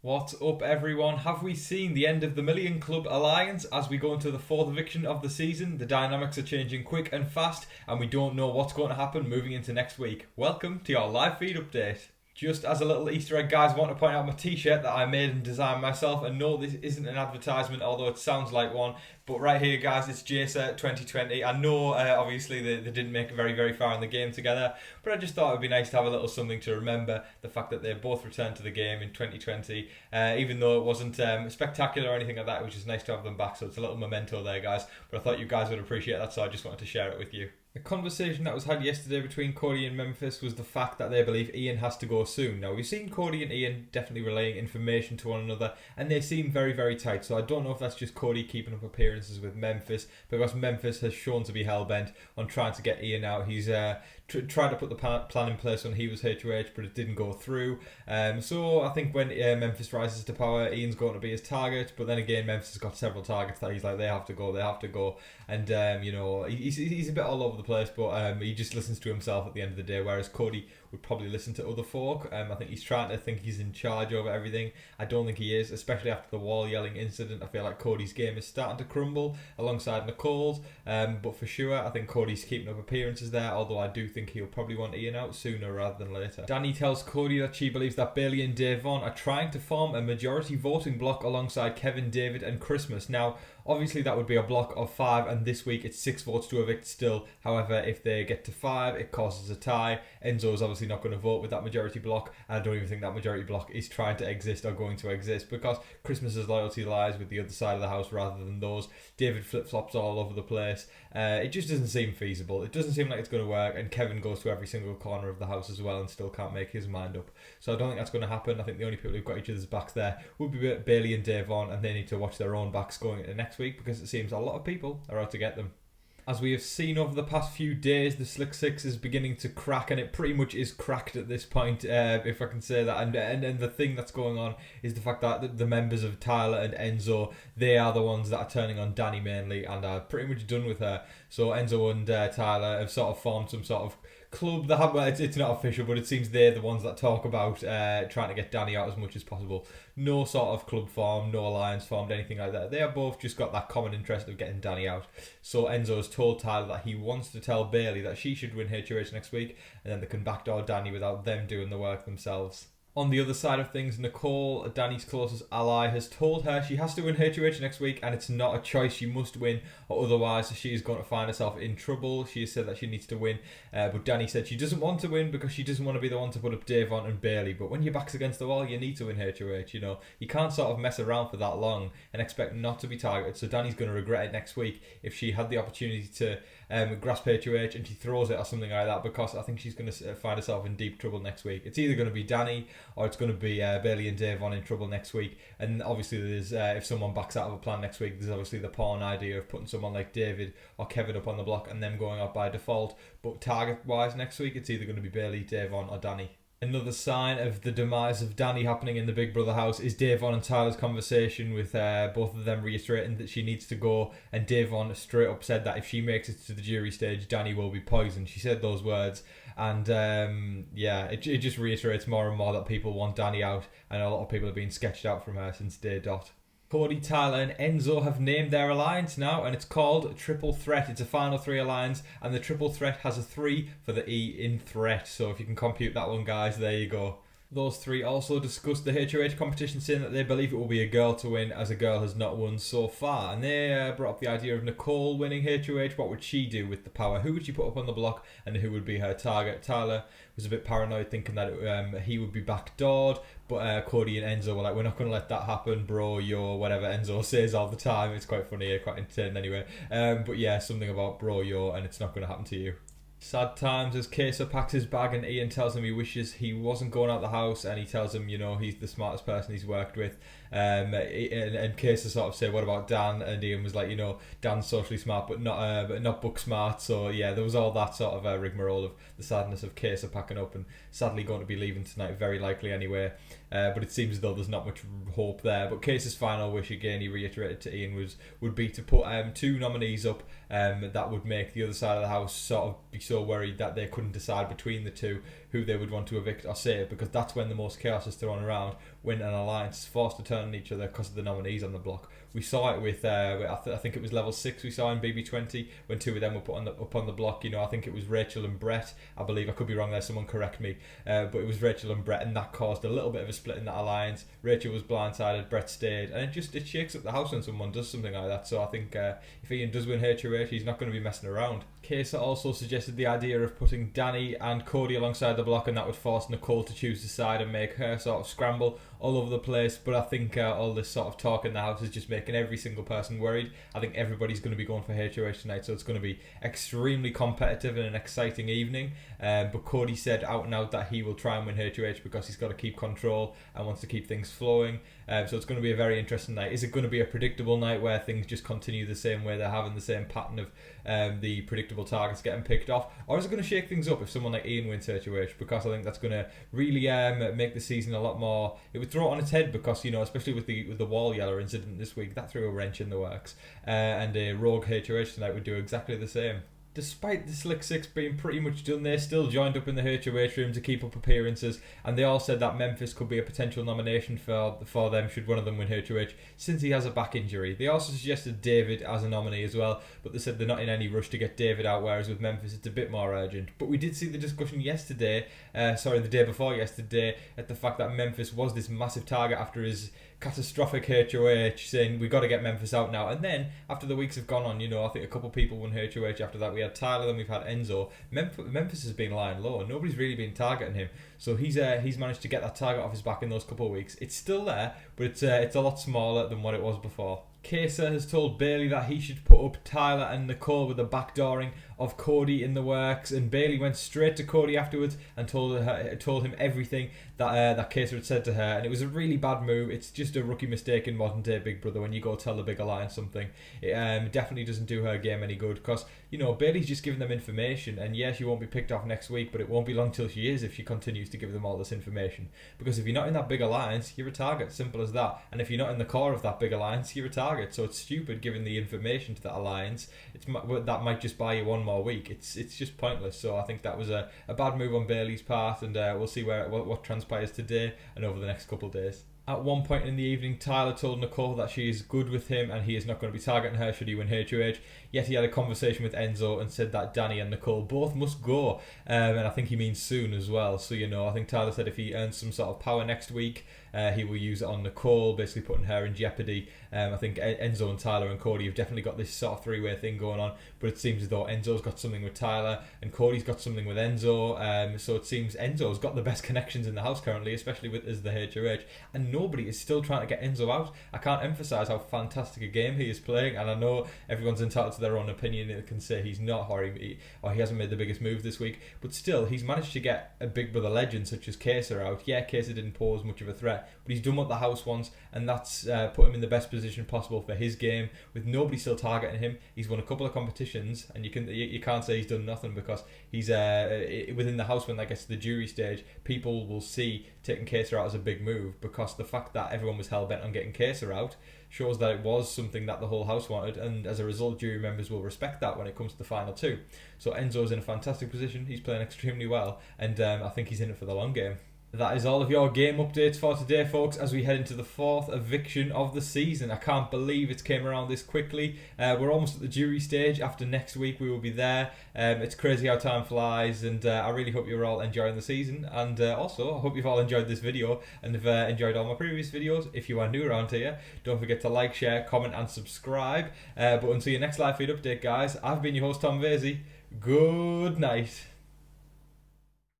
What's up, everyone? Have we seen the end of the Million Club Alliance as we go into the fourth eviction of the season? The dynamics are changing quick and fast, and we don't know what's going to happen moving into next week. Welcome to your live feed update. Just as a little Easter egg, guys, I want to point out my t-shirt that I made and designed myself. And no, this isn't an advertisement, although it sounds like one. But right here, guys, it's Kaysar 2020. I know, obviously, they didn't make it very, very far in the game together. But I just thought it would be nice to have a little something to remember the fact that they both returned to the game in 2020. Even though it wasn't spectacular or anything like that, it was just nice to have them back. So it's a little memento there, guys. But I thought you guys would appreciate that, so I just wanted to share it with you. The conversation that was had yesterday between Cody and Memphis was the fact that they believe Ian has to go soon. Now, we've seen Cody and Ian definitely relaying information to one another, and they seem very, very tight. So I don't know if that's just Cody keeping up appearances with Memphis, because Memphis has shown to be hell-bent on trying to get Ian out. He's tried to put the plan in place when he was HOH, but it didn't go through. So I think when Memphis rises to power, Ian's going to be his target. But then again, Memphis has got several targets that he's like, they have to go. And, he's a bit all over the place, but he just listens to himself at the end of the day, whereas Cody would probably listen to other folk. I think he's trying to think he's in charge over everything. I don't think he is, especially after the wall yelling incident. I feel like Cody's game is starting to crumble alongside Nicole's. But for sure, I think Cody's keeping up appearances there, although I do think he'll probably want Ian out sooner rather than later. Danny tells Cody that she believes that Bailey and Davon are trying to form a majority voting block alongside Kevin, David and Christmas. Now, obviously that would be a block of 5, and this week it's 6 votes to evict still. However, if they get to 5, it causes a tie. Enzo is obviously not going to vote with that majority block, and I don't even think that majority block is trying to exist or going to exist, because Christmas's loyalty lies with the other side of the house rather than those. David flip-flops all over the place. It just doesn't seem feasible. It doesn't seem like it's going to work, and Kevin goes to every single corner of the house as well and still can't make his mind up. So I don't think that's going to happen. I think the only people who've got each other's backs there would be Bailey and Davon, and they need to watch their own backs going into next week, because it seems a lot of people are out to get them. As we have seen over the past few days, the Slick Six is beginning to crack, and it pretty much is cracked at this point, if I can say that. And the thing that's going on is the fact that the members of Tyler and Enzo, they are the ones that are turning on Danny mainly and are pretty much done with her. So Enzo and Tyler have sort of formed some sort of club. It's not official, but it seems they're the ones that talk about trying to get Danny out as much as possible. No sort of club formed, no alliance formed, anything like that. They have both just got that common interest of getting Danny out. So Enzo has told Tyler that he wants to tell Bailey that she should win HOH next week, and then they can backdoor Danny without them doing the work themselves. On the other side of things, Nicole, Danny's closest ally, has told her she has to win HOH next week, and it's not a choice. She must win, or otherwise she is going to find herself in trouble. She has said that she needs to win, but Danny said she doesn't want to win because she doesn't want to be the one to put up Davon and Bailey. But when your back's against the wall, you need to win HOH. You can't sort of mess around for that long and expect not to be targeted. So Danny's going to regret it next week if she had the opportunity to grasp HOH and she throws it or something like that, because I think she's going to find herself in deep trouble next week. It's either going to be Danny or it's going to be Bailey and Davon in trouble next week. And obviously there's if someone backs out of a plan next week, there's obviously the pawn idea of putting someone like David or Kevin up on the block and them going out by default. But target wise next week, it's either going to be Bailey, Davon or Danny. Another sign of the demise of Danny happening in the Big Brother house is Davon and Tyler's conversation, with both of them reiterating that she needs to go, and Davon straight up said that if she makes it to the jury stage, Danny will be poisoned. She said those words, and it just reiterates more and more that people want Danny out, and a lot of people have been sketched out from her since day dot. Cody, Tyler and Enzo have named their alliance now, and it's called Triple Threat. It's a final 3 alliance, and the Triple Threat has a 3 for the E in threat. So if you can compute that one, guys, there you go. Those 3 also discussed the HOH competition, saying that they believe it will be a girl to win, as a girl has not won so far. And they brought up the idea of Nicole winning HOH. What would she do with the power? Who would she put up on the block, and who would be her target? Tyler was a bit paranoid, thinking that he would be backdoored, but Cody and Enzo were like, we're not going to let that happen, bro, yo, whatever Enzo says all the time. It's quite funny, quite entertaining anyway. But yeah, something about bro, yo, and it's not going to happen to you. Sad times as Kaysar packs his bag and Ian tells him he wishes he wasn't going out the house, and he tells him, he's the smartest person he's worked with. And Kaysar sort of said, what about Dan? And Ian was like, Dan's socially smart but not book smart. So yeah, there was all that sort of rigmarole of the sadness of Kaysar packing up and sadly going to be leaving tonight, very likely anyway. But it seems as though there's not much hope there. But Kaysar's final wish, again, he reiterated to Ian, would be to put 2 nominees up that would make the other side of the house sort of be so worried that they couldn't decide between the 2 who they would want to evict or save, because that's when the most chaos is thrown around, when an alliance is forced to turn on each other because of the nominees on the block. We saw it with, I think it was level 6 we saw in BB20 when two of them were put up on the block. I think it was Rachel and Brett. I believe, I could be wrong there, someone correct me. But it was Rachel and Brett, and that caused a little bit of a split in that alliance. Rachel was blindsided, Brett stayed, and it shakes up the house when someone does something like that. So I think if Ian does win HOH, he's not going to be messing around. Kaysar also suggested the idea of putting Danny and Cody alongside the block, and that would force Nicole to choose the side and make her sort of scramble all over the place. But I think all this sort of talk in the house is just making every single person worried. I think everybody's going to be going for HOH tonight, so it's going to be extremely competitive and an exciting evening. But Cody said out and out that he will try and win HOH because he's got to keep control and wants to keep things flowing. So it's going to be a very interesting night. Is it going to be a predictable night where things just continue the same way they're having, the same pattern of the predictable targets getting picked off, or is it going to shake things up if someone like Ian wins HOH? Because I think that's going to really make the season a lot more. It would throw it on its head because, especially with the wall yeller incident this week, that threw a wrench in the works, and a rogue HOH tonight would do exactly the same. Despite the Slick Six being pretty much done, they still joined up in the HOH room to keep up appearances, and they all said that Memphis could be a potential nomination for them should one of them win HOH, since he has a back injury. They also suggested David as a nominee as well, but they said they're not in any rush to get David out, whereas with Memphis it's a bit more urgent. But we did see the discussion the day before yesterday, at the fact that Memphis was this massive target after his catastrophic HOH, saying we've got to get Memphis out now. And then after the weeks have gone on, I think a couple of people won HOH after that. We had Tyler, then we've had Enzo. Memphis has been lying low, and nobody's really been targeting him, so he's managed to get that target off his back in those couple of weeks. It's still there, but it's a lot smaller than what it was before. Kaysar has told Bailey that he should put up Tyler and Nicole with the backdooring of Cody in the works, and Bailey went straight to Cody afterwards and told him everything that Kaysar had said to her, and it was a really bad move. It's just a rookie mistake in modern day Big Brother when you go tell the big alliance something. It definitely doesn't do her game any good, because Bailey's just giving them information, and yeah, she won't be picked off next week, but it won't be long till she is if she continues to give them all this information. Because if you're not in that big alliance, you're a target, simple as that. And if you're not in the core of that big alliance, you're a target. So it's stupid giving the information to that alliance. That might just buy you one more week. It's just pointless. So I think that was a bad move on Bailey's part, and we'll see what transpires today and over the next couple of days. At one point in the evening, Tyler told Nicole that she is good with him and he is not going to be targeting her should he win HOH. Yet he had a conversation with Enzo and said that Danny and Nicole both must go. And I think he means soon as well. So, I think Tyler said if he earns some sort of power next week, he will use it on Nicole, basically putting her in jeopardy. I think Enzo and Tyler and Cody have definitely got this sort of three-way thing going on, but it seems as though Enzo's got something with Tyler and Cody's got something with Enzo. So it seems Enzo's got the best connections in the house currently, especially as the HOH, and nobody is still trying to get Enzo out. I can't emphasise how fantastic a game he is playing, and I know everyone's entitled to their own opinion. They can say he's not or he hasn't made the biggest move this week, but still he's managed to get a Big Brother legend such as Kaysar out. Yeah, Kaysar didn't pose much of a threat, but he's done what the house wants, and that's put him in the best position possible for his game, with nobody still targeting him. He's won a couple of competitions, and you can't say he's done nothing, because he's within the house. When that gets to the jury stage, people will see taking Kaysar out as a big move, because the fact that everyone was hell-bent on getting Kaysar out shows that it was something that the whole house wanted, and as a result jury members will respect that when it comes to the final two. So Enzo's in a fantastic position, he's playing extremely well, and I think he's in it for the long game. That is all of your game updates for today, folks, as we head into the fourth eviction of the season. I can't believe it came around this quickly. We're almost at the jury stage. After next week, we will be there. It's crazy how time flies, and I really hope you're all enjoying the season. And also, I hope you've all enjoyed this video and have enjoyed all my previous videos. If you are new around here, don't forget to like, share, comment, and subscribe. But until your next live feed update, guys, I've been your host, Tom Vasey. Good night.